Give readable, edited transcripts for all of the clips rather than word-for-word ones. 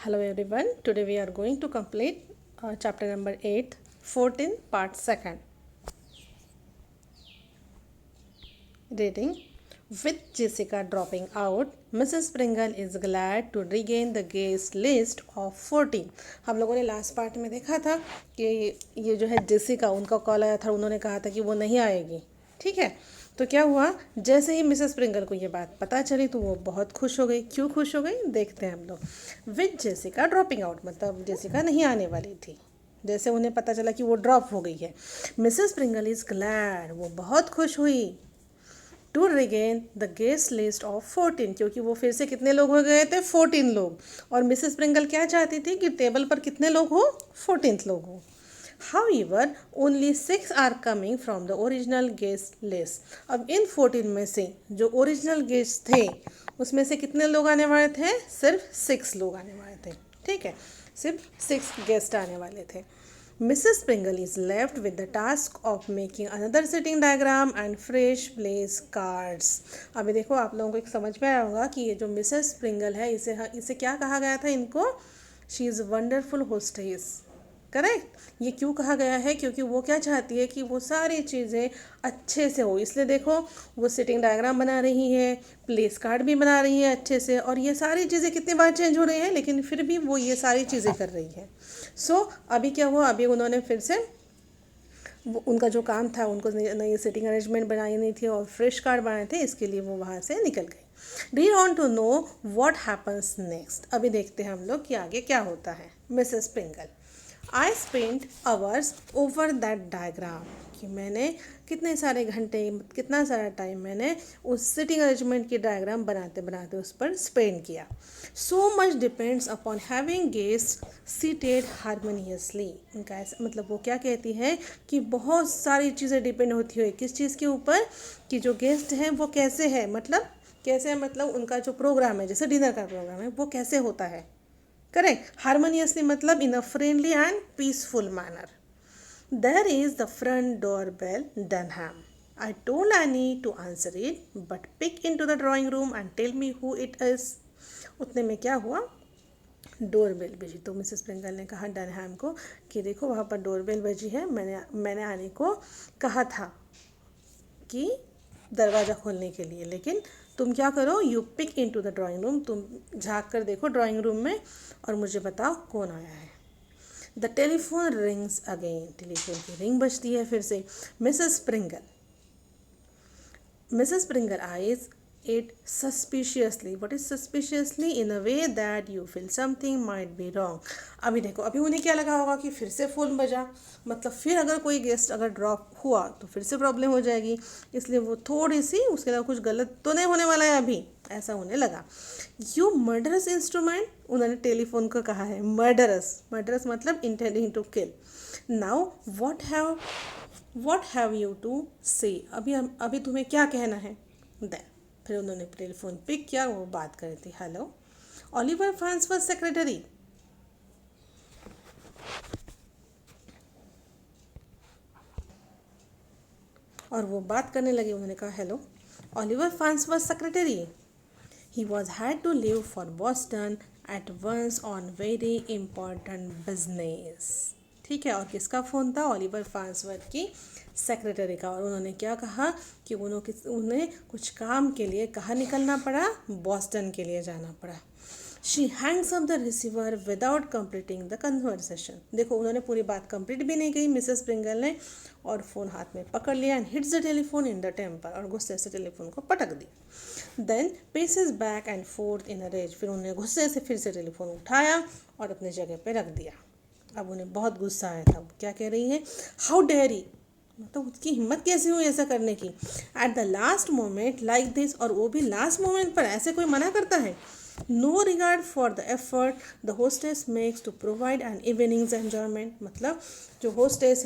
Hello everyone. Today we are going to complete chapter number 8, 14, part 2. Reading. With Jessica dropping out, Mrs. Pringle is glad to regain the guest list of 14. हम लोगों ने last part में देखा था कि ये जो है जेसिका उनका कॉल आया था, उन्होंने कहा था कि वो नहीं आएगी. ठीक है. तो क्या हुआ, जैसे ही मिसेस प्रिंगल को ये बात पता चली तो वो बहुत खुश हो गई. क्यों खुश हो गई देखते हैं हम लोग. विद जेसिका ड्रॉपिंग आउट मतलब जेसिका नहीं आने वाली थी. जैसे उन्हें पता चला कि वो ड्रॉप हो गई है, मिसेस प्रिंगल इज़ ग्लैड, वो बहुत खुश हुई to regain the guest list of 14, क्योंकि वो फिर से कितने लोग हो गए थे, 14 लोग. और मिसेस प्रिंगल क्या चाहती थी कि टेबल पर कितने लोग हो, 14th लोग हो. However, only 6 are coming from the original guest list. अब इन 14 में से जो ओरिजिनल गेस्ट थे उसमें से कितने लोग आने वाले थे, सिर्फ 6 लोग आने वाले थे. ठीक है, सिर्फ 6 गेस्ट आने वाले थे. Mrs. Pringle is left with the task of making another sitting diagram and fresh place cards. अभी देखो आप लोगों को एक समझ में आया होगा कि ये जो मिसेस प्रिंगल है इसे क्या कहा गया था इनको, she is wonderful hostess. Correct. ये क्यों कहा गया है, क्योंकि वो क्या चाहती है कि वो सारी चीज़ें अच्छे से हो. इसलिए देखो वो सिटिंग डायग्राम बना रही है, प्लेस कार्ड भी बना रही है अच्छे से, और ये सारी चीज़ें कितनी बार चेंज हो रही हैं लेकिन फिर भी वो ये सारी चीज़ें कर रही है. अभी क्या हुआ, अभी उन्होंने फिर से उनका जो काम था, उनको नई सिटिंग अरेंजमेंट बनाई नहीं थी और फ्रेश कार्ड बनाए थे, इसके लिए वो वहाँ से निकल गई. डी want to know what happens next. अभी देखते हैं हम लोग कि आगे क्या होता है. Mrs Pringle, I spend hours over that diagram, कि मैंने कितने सारे घंटे, कितना सारा टाइम मैंने उस सिटिंग अरेंजमेंट की डायग्राम बनाते बनाते उस पर स्पेंड किया. So much depends upon having guest seated harmoniously. उनका ऐसा मतलब वो क्या कहती है कि बहुत सारी चीज़ें डिपेंड होती है किस चीज़ के ऊपर, कि जो गेस्ट हैं वो कैसे है, मतलब कैसे है, मतलब उनका जो प्रोग्राम है, जैसे डिनर का प्रोग्राम है, वो कैसे होता है. करेक्ट. हारमोनियसली मतलब in a friendly and peaceful manner. There is the front door bell Dunham. I told Annie to answer it, but pick into the drawing room and tell me who it is. उतने में क्या हुआ, doorbell बजी. तो Mrs Pringle ने कहा डनहैम को कि देखो वहाँ पर डोरबेल बजी है, मैंने आने को कहा था कि दरवाज़ा खोलने के लिए, लेकिन तुम क्या करो, you peek into the drawing room, तुम झाँक कर देखो ड्राइंग रूम में और मुझे बताओ कौन आया है. The telephone rings again. Telephone की रिंग बजती है फिर से. Mrs Pringle eyes it suspiciously. What is suspiciously? In a way that you feel something might be wrong. अभी देखो, अभी उन्हें क्या लगा होगा कि फिर से फ़ोन बजा, मतलब फिर अगर कोई गेस्ट अगर ड्रॉप हुआ तो फिर से प्रॉब्लम हो जाएगी, इसलिए वो थोड़ी सी उसके अलावा कुछ गलत तो नहीं होने वाला है अभी, ऐसा उन्हें लगा. यू मर्डरस इंस्ट्रूमेंट, उन्होंने टेलीफोन को कहा है मर्डरस मतलब intending to kill. Now what have you to say. अभी तुम्हें क्या कहना है. देन फिर उन्होंने टेलीफोन पिक किया, वो बात कर रही थी. Hello, Oliver Farnsworth secretary. और वो बात करने लगे. उन्होंने कहा hello, Oliver Farnsworth secretary. He was had to leave for Boston at once on very important business. ठीक है, और किसका फ़ोन था, ऑलिवर फार्न्सवर्थ की सेक्रेटरी का. और उन्होंने क्या कहा कि उन्हें कुछ काम के लिए कहाँ निकलना पड़ा, बॉस्टन के लिए जाना पड़ा. She hangs up the receiver without completing the conversation. देखो उन्होंने पूरी बात कंप्लीट भी नहीं की मिसेस प्रिंगल ने, और फ़ोन हाथ में पकड़ लिया and hits the telephone in the temper, और गुस्से से टेलीफोन को पटक दी. Then paces back and forth in a rage. फिर उन्होंने गुस्से से फिर से टेलीफोन उठाया और अपनी जगह पे रख दिया. अब उन्हें बहुत गुस्सा आया था. क्या कह रही है, हाउ डेयरी, मतलब उसकी हिम्मत कैसी हुई ऐसा करने की. At the last moment like this, और वो भी लास्ट मोमेंट पर, ऐसे कोई मना करता है. No regard for the effort the hostess makes to provide an evening's enjoyment. मतलब जो होस्टेस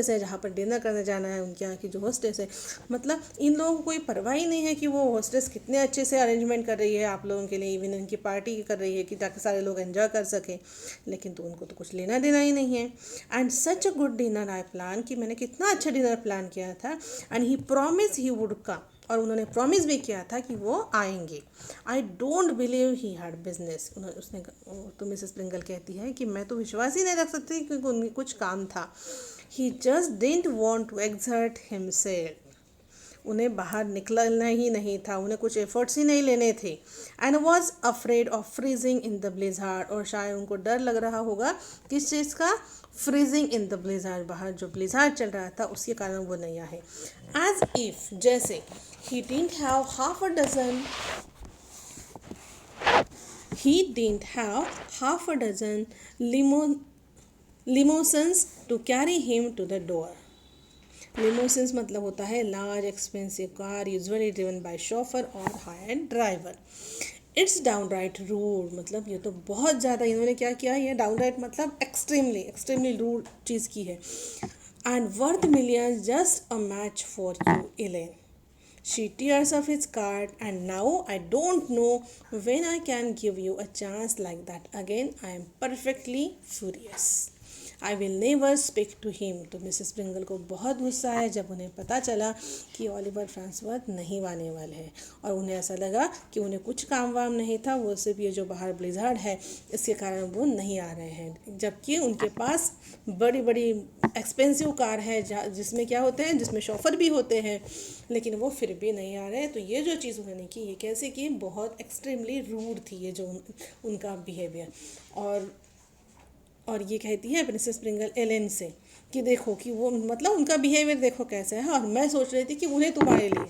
है जहाँ पर डिनर करने जाना है, उनके यहाँ की जो होस्टेस है, मतलब इन लोगों को कोई परवाह ही नहीं है कि वो होस्टेस कितने अच्छे से अरेंजमेंट कर रही है आप लोगों के लिए, इवनिंग की पार्टी कर रही है कि ताकि सारे लोग एंजॉय कर सकें, लेकिन तो उनको तो कुछ लेना देना ही नहीं है. And such a good dinner I plan, कि मैंने कितना अच्छा डिनर प्लान किया था. And he promise he would come, और उन्होंने प्रॉमिस भी किया था कि वो आएंगे। I don't believe he had business, उसने तो मिसेस प्रिंगल कहती है कि मैं तो विश्वास ही नहीं रख सकती क्योंकि उनके कुछ काम था। He just didn't want to exert himself, उन्हें बाहर निकलना ही नहीं था, उन्हें कुछ एफर्ट्स ही नहीं लेने थे। And was afraid of freezing in the Blizzard, और शायद उनको डर लग रहा होगा किस चीज़ का, फ्रीजिंग इन द ब्लिज़ार्ड, बाहर जो ब्लिज़ार्ड चल रहा था उसके कारण वो नहीं आए। एज इफ, जैसे, he didn't have half a dozen, he didn't have half a dozen limousines to carry him to the door. Limousines मतलब होता है large expensive car usually driven by chauffeur और hired driver. It's downright rude, मतलब ये तो बहुत ज़्यादा इन्होंने क्या किया, ये डाउन राइट मतलब एक्सट्रीमली रूड चीज़ की है। And worth millions just a match for you Ellen, she tears off his card, and now I don't know when I can give you a chance like that again. I am perfectly furious. I will never speak to him. तो Mrs Pringle को बहुत गुस्सा है जब उन्हें पता चला कि ओलिवर फ्रांसवर्थ नहीं आने वाले हैं, और उन्हें ऐसा लगा कि उन्हें कुछ काम वाम नहीं था, वो सिर्फ ये जो बाहर ब्लिज़ार्ड है इसके कारण वो नहीं आ रहे हैं, जबकि उनके पास बड़ी बड़ी एक्सपेंसिव कार है जिसमें क्या होते हैं, जिसमें शॉफर भी होते हैं, लेकिन वो फिर भी नहीं आ रहे। तो ये जो चीज़ उन्होंने की, ये कैसे की, बहुत एक्सट्रीमली रूड थी ये जो उनका बिहेवियर। और ये कहती है प्रिंसेस प्रिंगल एलेन से कि देखो कि वो मतलब उनका बिहेवियर देखो कैसा है, और मैं सोच रही थी कि उन्हें तुम्हारे लिए,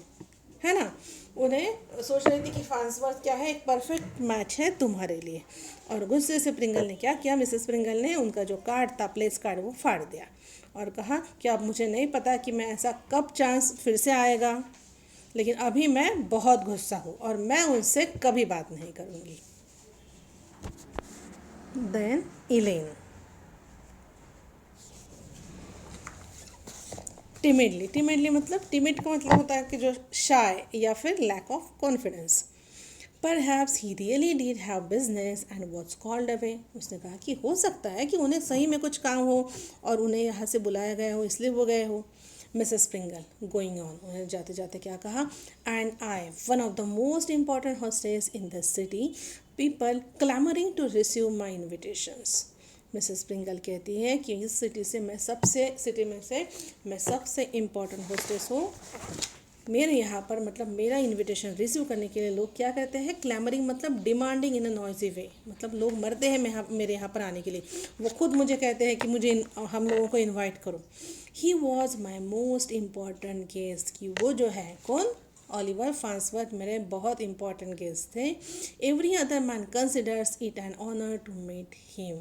है ना, उन्हें सोच रही थी कि फ्रांसवर्थ क्या है, एक परफेक्ट मैच है तुम्हारे लिए। और गुस्से से प्रिंगल ने क्या किया, मिसेस प्रिंगल ने उनका जो कार्ड था, प्लेस कार्ड, वो फाड़ दिया और कहा कि अब मुझे नहीं पता कि मैं ऐसा कब चांस फिर से आएगा, लेकिन अभी मैं बहुत गुस्सा हूँ और मैं उनसे कभी बात नहीं करूँगी। देन इलेन टिमिडली मतलब टिमिड का मतलब होता है कि जो शाय या फिर lack of confidence. Perhaps he really did have business and was called away, उसने कहा कि हो सकता है कि उन्हें सही में कुछ काम हो और उन्हें यहाँ से बुलाया गया हो, इसलिए वो गए हो। मिसेस प्रिंगल गोइंग ऑन, उन्हें जाते जाते क्या कहा, and I one of the most important hostess in the city, people clamouring to receive my invitations. Mrs Pringle कहती है कि इस सिटी में से मैं सबसे इम्पॉर्टेंट होस्टेस हूँ। मेरे यहाँ पर मतलब मेरा इनविटेशन रिसीव करने के लिए लोग क्या कहते हैं, क्लैमरिंग मतलब डिमांडिंग इन अ नॉइजी वे, मतलब लोग मरते हैं मेरे यहाँ पर आने के लिए, वो खुद मुझे कहते हैं कि मुझे हम लोगों को इनवाइट करो। He was my most important guest, कि वो जो है कौन, ओलिवर फ्रांसवर्थ मेरे बहुत इम्पॉर्टेंट गेस्ट थे। Every other man considers it an honour to meet him,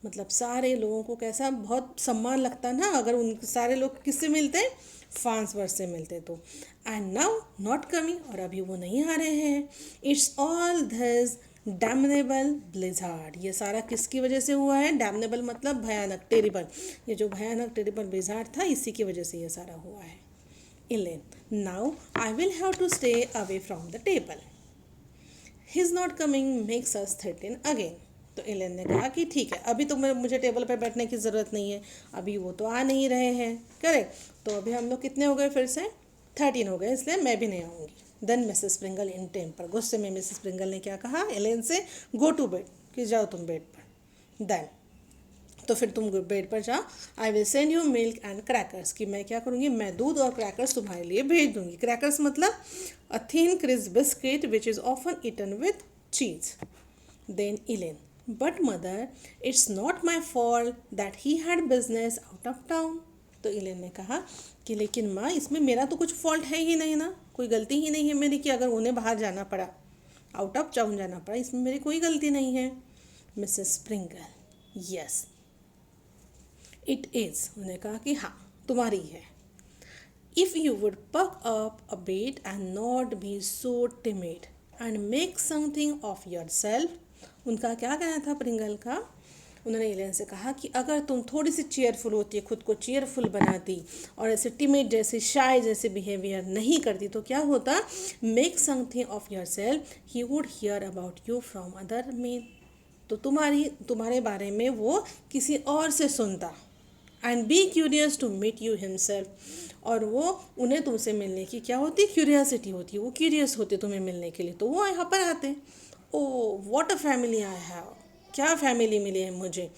मतलब सारे लोगों को कैसा बहुत सम्मान लगता ना अगर उन सारे लोग किससे मिलते हैं, फ्रांसवर्थ से मिलते तो। एंड नाउ नॉट कमिंग, और अभी वो नहीं आ रहे हैं। इट्स ऑल दिस डैमनेबल ब्लिज़ार्ड, ये सारा किसकी वजह से हुआ है, डैमनेबल मतलब भयानक, टेरिबल, ये जो भयानक टेरिबल ब्लिज़ार्ड था इसी की वजह से ये सारा हुआ है। Elaine, now I will have to stay away from the table, his not coming makes us thirteen again. तो एलेन ने कहा कि ठीक है, अभी तो मुझे टेबल पर बैठने की ज़रूरत नहीं है, अभी वो तो आ नहीं रहे हैं, करेक्ट, तो अभी हम लोग कितने हो गए, फिर से 13 हो गए, इसलिए मैं भी नहीं आऊँगी। Then Mrs Pringle in temper, गुस्से में मिसेस प्रिंगल ने क्या कहा एलेन से, गो टू बेड, कि जाओ तुम बेड पर। देन तो फिर तुम बेड पर जाओ, I will send you milk and crackers, कि मैं क्या करूँगी, मैं दूध और क्रैकर्स तुम्हारे लिए भेज दूँगी। क्रैकर्स मतलब a thin crisp biscuit which is often eaten with cheese. Then Elaine, but mother it's not my fault that he had business out of town. तो इलेन ने कहा कि लेकिन माँ इसमें मेरा तो कुछ फॉल्ट है ही नहीं ना, कोई गलती ही नहीं है मेरी कि अगर उन्हें बाहर जाना पड़ा, आउट ऑफ टाउन जाना पड़ा, इसमें मेरी कोई गलती नहीं है। Mrs Pringle, yes it is, उन्हें कहा कि हाँ तुम्हारी है। इफ़ यू वुड पक up a bit and not be so timid and make something of your self, उनका क्या कहना था प्रिंगल का, उन्होंने एलेन से कहा कि अगर तुम थोड़ी सी चेयरफुल होती, खुद को चेयरफुल बनाती और ऐसे टिमिड जैसे शाय जैसे बिहेवियर नहीं करती तो क्या होता, make something of yourself, he would hear about you from other men, तो तुम्हारे बारे में वो किसी और से सुनता, and be curious to meet you himself. और वो उन्हें तुमसे मिलने की क्या होती है, क्यूरियासिटी होती है, वो क्यूरियस होते तुम्हें मिलने के लिए, तो वो यहाँ पर आते। Oh what a family I have, क्या फैमिली मिली है मुझे।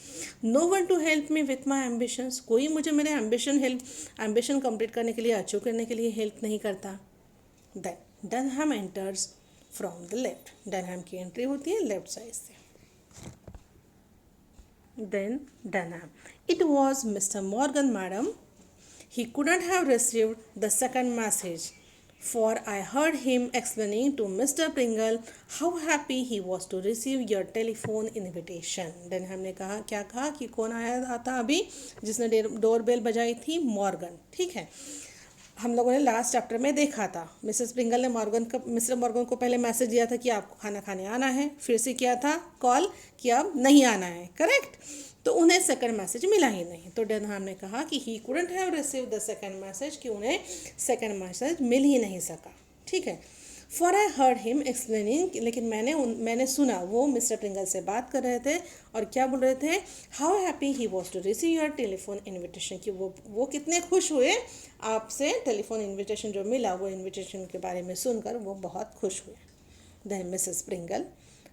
No one to help me with my ambitions, कोई मुझे मेरे एम्बिशन कंप्लीट करने के लिए, अचीव करने के लिए हेल्प नहीं करता। Then Dunham enters from the left, Dunham की एंट्री होती है लेफ्ट साइड से। Then Dunham. It was Mr. Morgan, madam. He couldn't have received the second message, for I heard him explaining to Mr. Pringle how happy he was to receive your telephone invitation. Dunham ने कहा, क्या कहा कि कौन आया था अभी जिसने डोर बेल बजाई थी, मॉर्गन। ठीक है, हम लोगों ने लास्ट चैप्टर में देखा था मिसेस प्रिंगल ने मिस्टर मॉर्गन को पहले मैसेज दिया था कि आपको खाना खाने आना है, फिर से किया था कॉल कि अब नहीं आना है, करेक्ट। तो उन्हें सेकंड मैसेज मिला ही नहीं, तो डनहम ने कहा कि he couldn't have receive the second message, कि उन्हें सेकंड मैसेज मिल ही नहीं सका। ठीक है, for I heard him explaining, लेकिन मैंने सुना वो मिस्टर प्रिंगल से बात कर रहे थे और क्या बोल रहे थे, how happy he was to receive your telephone invitation, कि वो कितने खुश हुए आपसे टेलीफोन इन्विटेशन जो मिला, वो इन्विटेशन के बारे में सुनकर वो बहुत खुश हुए। Then Mrs Pringle,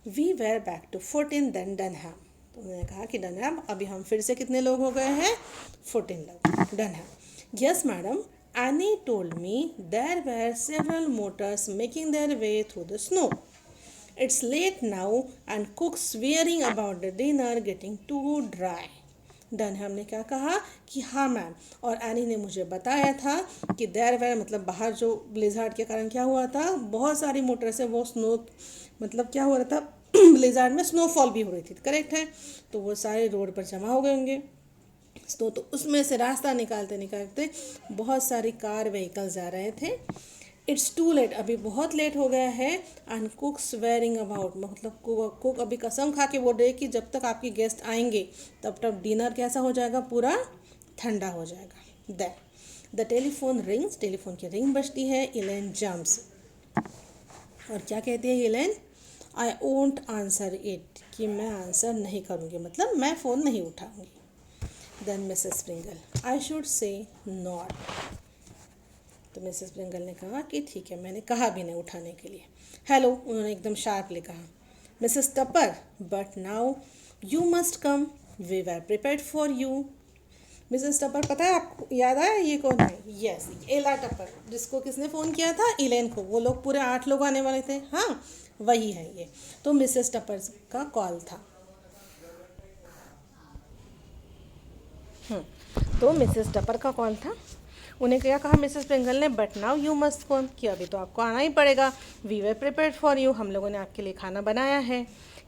we were back to 14 then Dunham, तो उन्होंने कहा कि डनहम अभी हम फिर से कितने लोग हो गए हैं, 14 लोग। Dunham, yes madam, Annie told me there were several motors making their way through the snow. It's late now and cook's swearing about the dinner getting too dry. डनहम ने क्या कहा कि हाँ मैम, और एनी ने मुझे बताया था कि देर वेर मतलब बाहर जो ब्लिज़ार्ड के कारण क्या हुआ था, बहुत सारी मोटर से वो स्नो मतलब क्या हो रहा था ब्लिज़ार्ड में स्नोफॉल भी हो रही थी, करेक्ट है, तो वो सारे रोड पर जमा हो गए होंगे। तो उसमें से रास्ता निकालते निकालते बहुत सारी कार व्हीकल्स जा रहे थे। इट्स टू लेट, अभी बहुत लेट हो गया है। एंड कुक स्वेरिंग अबाउट, मतलब कुक अभी कसम खा के बोल रहे कि जब तक आपके गेस्ट आएंगे तब तक डिनर कैसा हो जाएगा, पूरा ठंडा हो जाएगा। Then the telephone rings, telephone की रिंग बजती है। इलेन जम्प्स, और क्या कहती है Elaine, I won't answer it, कि मैं आंसर नहीं करूँगी, मतलब मैं फ़ोन नहीं उठाऊँगी। Then Mrs Pringle, I should say not, तो मिसेस प्रिंगल ने कहा कि ठीक है, मैंने कहा भी नहीं उठाने के लिए। हेलो, उन्होंने एकदम शार्पली कहा। Mrs Tupper, but now you must come, we were prepared for you. Mrs Tupper, पता है आपको, याद आया ये कौन है, यस एला टपर, जिसको किसने फ़ोन किया था, इलेन को, वो लोग पूरे 8 लोग आने वाले थे, हाँ वही है ये। तो मिसेस टपर का कॉल था। तो मिसेस टपर का कॉल था, उन्हें क्या कहा मिसेस प्रिंगल ने, but now you must come, कि अभी तो आपको आना ही पड़ेगा। We were prepared for you, हम लोगों ने आपके लिए खाना बनाया है।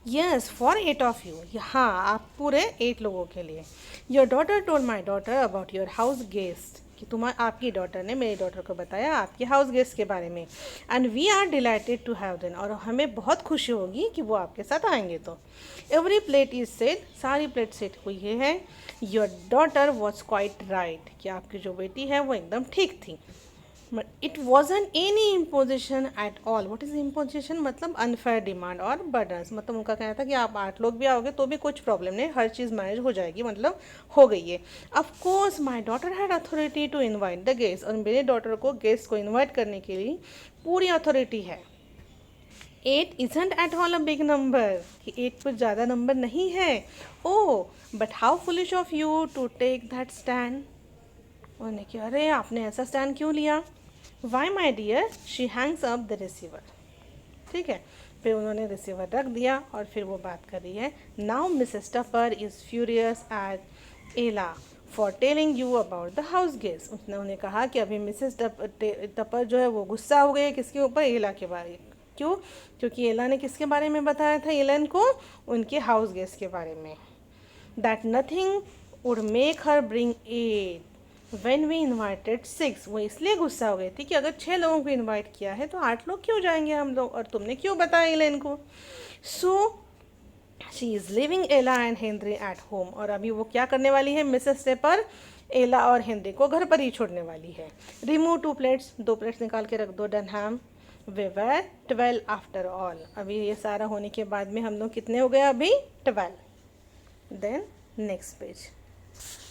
यस फॉर 8 ऑफ यू, हाँ आप पूरे 8 लोगों के लिए। Your daughter told my daughter about your house guest, कि आपकी डॉटर ने मेरी डॉटर को बताया आपके हाउस गेस्ट के बारे में। And we are delighted to have them, और हमें बहुत खुशी होगी कि वो आपके साथ आएंगे। तो एवरी प्लेट इज सेट, सारी प्लेट सेट हुई है। Your daughter was quite right, कि आपकी जो बेटी है वो एकदम ठीक थी। But it wasn't any imposition at all, what is imposition, मतलब अनफेयर डिमांड और बर्डन्स, मतलब उनका कहना था कि आप 8 लोग भी आओगे तो भी कुछ प्रॉब्लम नहीं, हर चीज़ मैनेज हो जाएगी, मतलब हो गई है। Of course my daughter had authority to invite the guest, और मेरे डॉटर को गेस्ट को इन्वाइट करने के लिए पूरी अथॉरिटी है। 8 isn't at all a big number, कि 8 कुछ ज़्यादा नंबर नहीं है। Oh but how foolish of you to take that stand, उन्होंने कहा अरे आपने ऐसा स्टैंड क्यों लिया। Why my dear, she hangs up the receiver, ठीक है, फिर उन्होंने रिसीवर रख दिया और फिर वो बात कर रही है। Now Mrs Tupper is furious at Ella for telling you about the house guest, उन्होंने कहा कि अभी मिसेस टपर जो है वो गुस्सा हो गई है, किसके ऊपर, एला के बारे। क्यों, क्योंकि एला ने किसके बारे में बताया था एलन को, उनके हाउस गेस्ट के बारे में। That nothing would make her bring 8 when we invited 6, वो इसलिए गुस्सा हो गई थी कि अगर 6 लोगों को इन्वाइट किया है तो 8 लोग क्यों जाएंगे हम लोग, और तुमने क्यों बताया एलन को। सो शी इज़ लिविंग एला एंड हेनरी एट होम, और अभी वो क्या करने वाली है, मिसेस टेपर एला और हेनरी को घर पर ही छोड़ने वाली है। रिमूव 2 प्लेट्स, 2 प्लेट्स निकाल के रख दो डनहम। वे वर 12 आफ्टर ऑल, अभी ये सारा होने के बाद में हम लोग कितने हो गए, अभी 12। Then next page,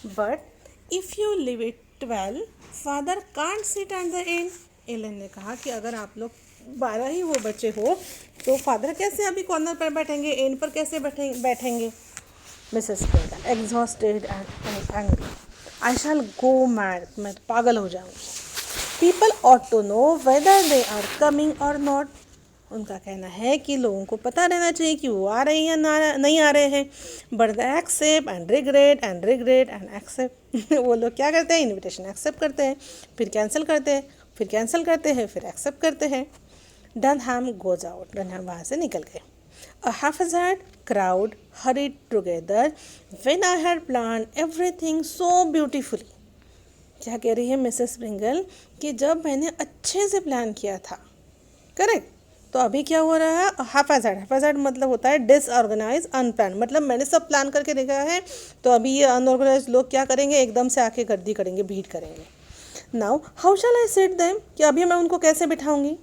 but if you leave it 12 father can't sit at the end. Elaine ने कहा कि अगर आप लोग 12 ही वो बच्चे हो तो फादर कैसे अभी कॉर्नर पर बैठेंगे, एंड पर कैसे बैठेंगे। Mrs Springle exhausted and angry, I shall go mad, मैं तो पागल हो जाऊंगी। People ought to know whether they are coming or not. उनका कहना है कि लोगों को पता रहना चाहिए कि वो आ रहे हैं या नहीं आ रहे हैं। But the accept and regret and accept वो लोग क्या करते हैं, इनविटेशन एक्सेप्ट करते हैं, फिर कैंसिल करते हैं, फिर कैंसिल करते हैं, फिर एक्सेप्ट करते हैं। डनहैम गोज आउट, डनहैम वहाँ से निकल गए। A haphazard crowd hurried together when I had planned everything so beautifully. क्या कह रही है मिसेस स्प्रिंगल कि जब मैंने अच्छे से प्लान किया था, करेक्ट, तो अभी क्या हो रहा है, हैफेजार्ड मतलब होता है डिसऑर्गेनाइज अनप्लान, मतलब मैंने सब प्लान करके देखा है, तो अभी ये अनऑर्गेनाइज लोग क्या करेंगे, एकदम से आके गर्दी करेंगे, भीड़ करेंगे। Now how shall I sit them, कि अभी मैं उनको कैसे बिठाऊंगी।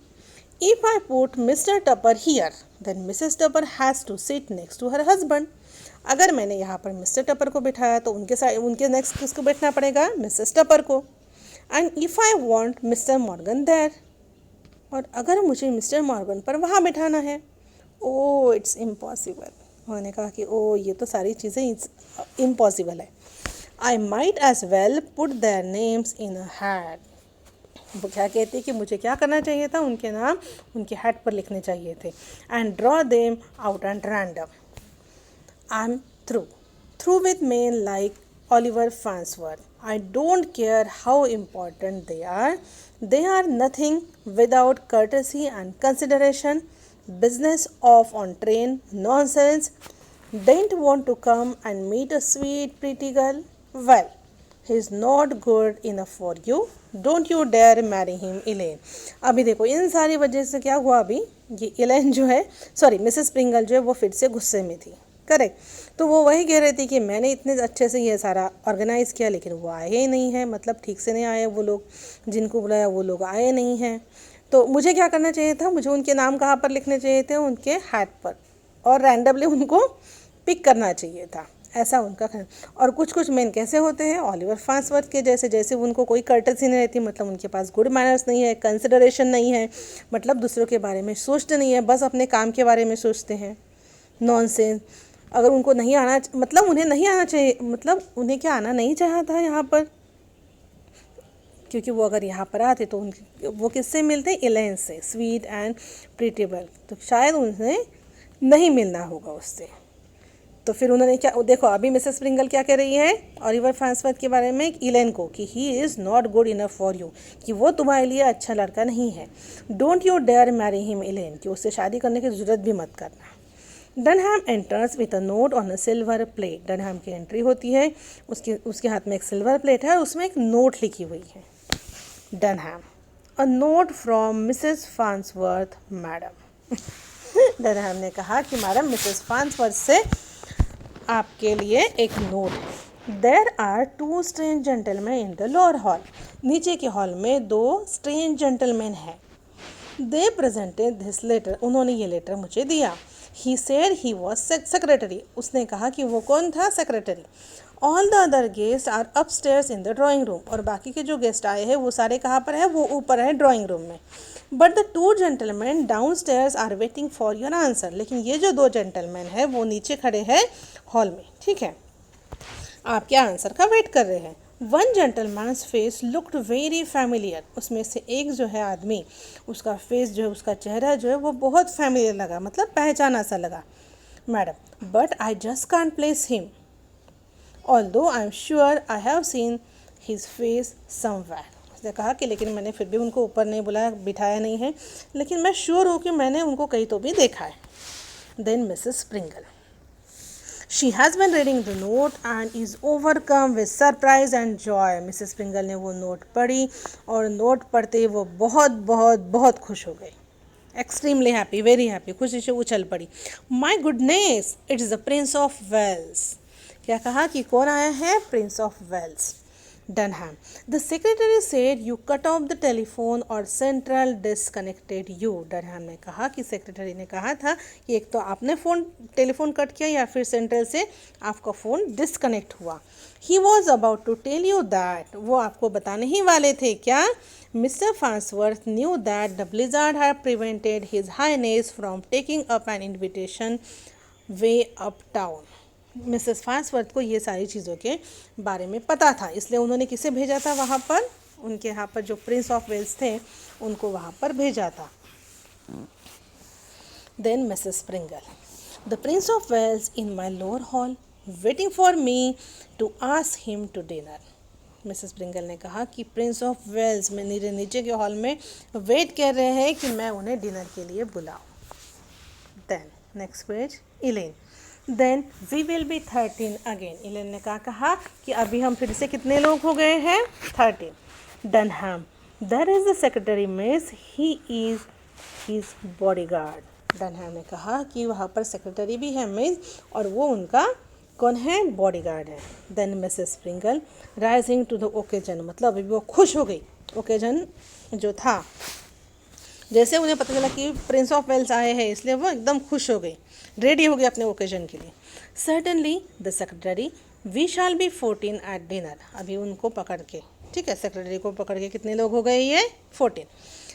If I put Mr Tupper here then Mrs Tupper has to sit next to her husband. अगर मैंने यहाँ पर मिस्टर टपर को बिठाया तो उनके नेक्स्ट किसको बैठना पड़ेगा, मिसेस टपर को। And if I want Mr Morgan there, और अगर मुझे मिस्टर मॉर्गन पर वहाँ बिठाना है, ओ इट्स इम्पॉसिबल। उन्होंने कहा कि ओ ये तो सारी चीज़ें इम्पॉसिबल है। I might as well put their names in a hat. वो क्या कहती है कि मुझे क्या करना चाहिए था, उनके नाम उनके हैट पर लिखने चाहिए थे। And draw them out and random. I am through with main like Oliver Farnsworth. I don't care how important they are. They are nothing without courtesy and consideration. Business off on train, nonsense. Don't want to come and meet a sweet pretty girl? Well, he is not good enough for you. Don't you dare marry him, Elaine. अभी देखो इन सारी वजह से क्या हुआ, अभी ये Allen जो है, सॉरी मिसेस स्प्रिंगल जो है वो फिर से गुस्से में थी, करेक्ट। तो वो वही कह रही थी कि मैंने इतने अच्छे से ये सारा ऑर्गेनाइज़ किया लेकिन वो आए ही नहीं हैं, मतलब ठीक से नहीं आए वो लोग, जिनको बुलाया वो लोग आए नहीं हैं। तो मुझे क्या करना चाहिए था, मुझे उनके नाम कहाँ पर लिखने चाहिए थे, उनके हैट पर, और रैंडमली उनको पिक करना चाहिए था, ऐसा उनका कहना। और कुछ कुछ मेन कैसे होते हैं, ऑलिवर फार्न्सवर्थ के जैसे, जैसे उनको कोई कर्टसी नहीं रहती, मतलब उनके पास गुड मैनर्स नहीं है, कंसिडरेशन नहीं है, मतलब दूसरों के बारे में सोचते नहीं है, बस अपने काम के बारे में सोचते हैं। नॉनसेंस। अगर उनको नहीं आना, मतलब उन्हें नहीं आना चाहिए, मतलब उन्हें क्या आना नहीं चाहा था यहाँ पर, क्योंकि वो अगर यहाँ पर आते तो वो किससे मिलते, एलेन से, स्वीट एंड प्रिटेबल, तो शायद उन्हें नहीं मिलना होगा उससे। तो फिर उन्होंने क्या, देखो अभी मिसेस स्प्रिंगल क्या कह रही है ऑलिवर फार्न्सवर्थ के बारे में, एलेन को, कि he is not good enough for you, कि वो तुम्हारे लिए अच्छा लड़का नहीं है। Don't you dare marry him Ellen, कि उससे शादी करने की ज़रूरत भी मत करना। Dunham enters with a note on a silver plate. Dunham की एंट्री होती है, उसके हाथ में एक सिल्वर प्लेट है और उसमें एक नोट लिखी हुई है। Dunham, a note from Mrs Farnsworth madam. Dunham ने कहा कि मैडम मिसेस फार्न्सवर्थ से आपके लिए एक नोट है। There are 2 strange gentleman in the lower hall. नीचे के हॉल में 2 स्ट्रेंज जेंटलमैन हैं। दे प्रेजेंटेड दिस लेटर, उन्होंने ये लेटर मुझे दिया। He said he was secretary, उसने कहा कि वो कौन था, secretary. All the other guest are upstairs in the drawing room, और बाकी के जो गेस्ट आए हैं वो सारे कहाँ पर है, वो ऊपर है ड्राइंग रूम में। But the 2 gentleman downstairs are waiting for your answer, लेकिन ये जो 2 जेंटलमैन हैं वो नीचे खड़े हैं हॉल में, ठीक है, आपके आंसर का वेट कर रहे हैं। One gentleman's face looked very familiar, उसमें से एक जो है आदमी, उसका फेस जो है, उसका चेहरा जो है वो बहुत फैमिलियर लगा, मतलब पहचाना सा लगा madam. But I just can't place him although I am sure I have seen his face somewhere. उसने कहा कि लेकिन मैंने फिर भी उनको ऊपर नहीं बुलाया, बिठाया नहीं है, लेकिन मैं श्योर हूँ कि मैंने उनको कहीं तो भी देखा है। Then Mrs Springle, She has been reading the note and is overcome with surprise and joy. Mrs Springle ने वो नोट पढ़ी और नोट पढ़ते ही वो बहुत बहुत बहुत खुश हो गई। एक्सट्रीमली हैप्पी, वेरी हैप्पी, खुशी से उछल पड़ी। My goodness, it is the Prince of Wales. क्या कहा कि कौन आया है, Prince of Wales. Dunham. The secretary said you cut off the telephone or central disconnected you. Dunham ने कहा कि सेक्रेटरी ने कहा था कि एक तो आपने टेलीफोन कट किया या फिर सेंट्रल से आपका फ़ोन डिस्कनेक्ट हुआ. He was about to tell you that. वो आपको बताने ही वाले थे क्या? Mr. Farnsworth knew that the blizzard had prevented His Highness from taking up an invitation way uptown. Mrs Farnsworth को ये सारी चीज़ों के बारे में पता था, इसलिए उन्होंने किसे भेजा था वहाँ पर, उनके यहाँ पर जो प्रिंस ऑफ वेल्स थे उनको वहाँ पर भेजा था. Then Mrs Springle. The Prince of Wales in my lower hall waiting for me to ask him to dinner. Mrs Springle ने कहा कि प्रिंस ऑफ वेल्स में मेरे नीचे के हॉल में वेट कर रहे हैं कि मैं उन्हें डिनर के लिए बुलाऊं. Then next page. Elaine. Then we will be 13 again. Elaine ने कहा कि अभी हम फिर से कितने लोग हो गए हैं? 13. Dunham. There is the secretary miss, he is his bodyguard. Dunham ने कहा कि वहाँ पर सेक्रेटरी भी है मिस, और वो उनका कौन है? बॉडीगार्ड है. Then Mrs Springle rising to the occasion. मतलब अभी वो खुश हो गई. ओकेजन जो था, जैसे उन्हें पता चला कि प्रिंस ऑफ वेल्स आए हैं, इसलिए वो एकदम खुश हो गई, रेडी हो गई अपने ओकेजन के लिए. Certainly the secretary, we shall be 14 at dinner. अभी उनको पकड़ के, ठीक है, सेक्रेटरी को पकड़ के कितने लोग हो गए? ये 14.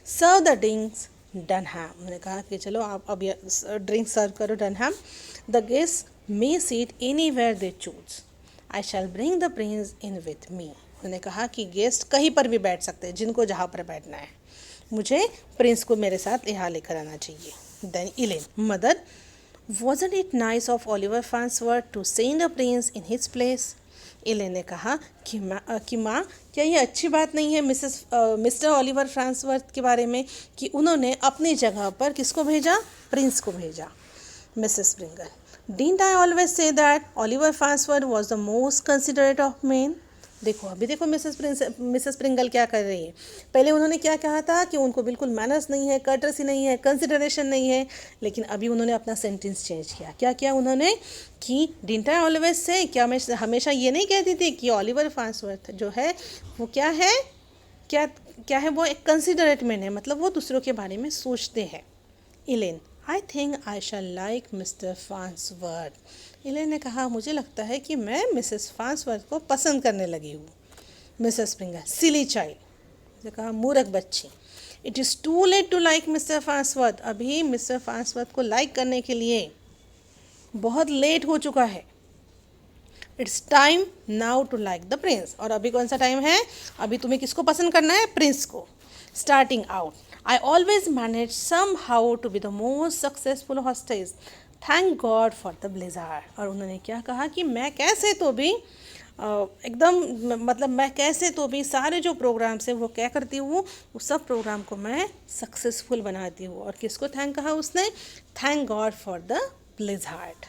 Serve the drinks Dunham. उन्होंने कहा कि चलो आप अब ड्रिंक सर्व करो Dunham. The guest may seat anywhere they choose. I shall bring the prince in with me. उन्होंने कहा कि गेस्ट कहीं पर भी बैठ सकते हैं, जिनको जहाँ पर बैठना है, मुझे प्रिंस को मेरे साथ यहाँ लेकर आना चाहिए. Then Elaine. Mother, wasn't it nice of Oliver Farnsworth to send a prince in his place? इलेन ने कहा कि माँ क्या ये अच्छी बात नहीं है मिस्टर ओलिवर फ्रांसवर्थ के बारे में कि उन्होंने अपनी जगह पर किसको भेजा? प्रिंस को भेजा. Mrs स्प्रिंगल. Didn't I always say that Oliver Farnsworth was the most considerate of men? देखो अभी देखो मिसेस स्प्रिंगल क्या कर रही है. पहले उन्होंने क्या कहा था कि उनको बिल्कुल मैनर्स नहीं है, कर्टसी नहीं है, कंसिडरेशन नहीं है, लेकिन अभी उन्होंने अपना सेंटेंस चेंज किया. क्या किया उन्होंने कि डिडंट आई ऑलवेज से, क्या मैं हमेशा ये नहीं कहती थी कि ओलिवर फार्न्सवर्थ जो है वो क्या है, क्या है, वो एक कंसिडरेट मैन है, मतलब वो दूसरों के बारे में सोचते हैं. Elaine. I think I shall like mister Farnsworth. Elaine ने कहा मुझे लगता है कि मैं मिसेस फार्न्सवर्थ को पसंद करने लगी हूँ. Mrs Springle. Silly child. उसे कहा मूर्ख बच्ची. It is too late to like mister Farnsworth. अभी मिस्टर फार्न्सवर्थ को लाइक करने के लिए बहुत लेट हो चुका है. It's time now to like the prince. और अभी कौन सा टाइम है? अभी तुम्हें किसको पसंद करना है? प्रिंस को. Starting out. I always managed somehow to be the most successful hostess. Thank God for the blizzard. और उन्होंने क्या कहा कि मैं कैसे तो भी एकदम, मतलब मैं कैसे तो भी सारे जो प्रोग्राम्स हैं वो क्या करती हूँ, उस सब प्रोग्राम को मैं सक्सेसफुल बनाती हूँ. और किसको थैंक कहा उसने? Thank God for the Blizzard.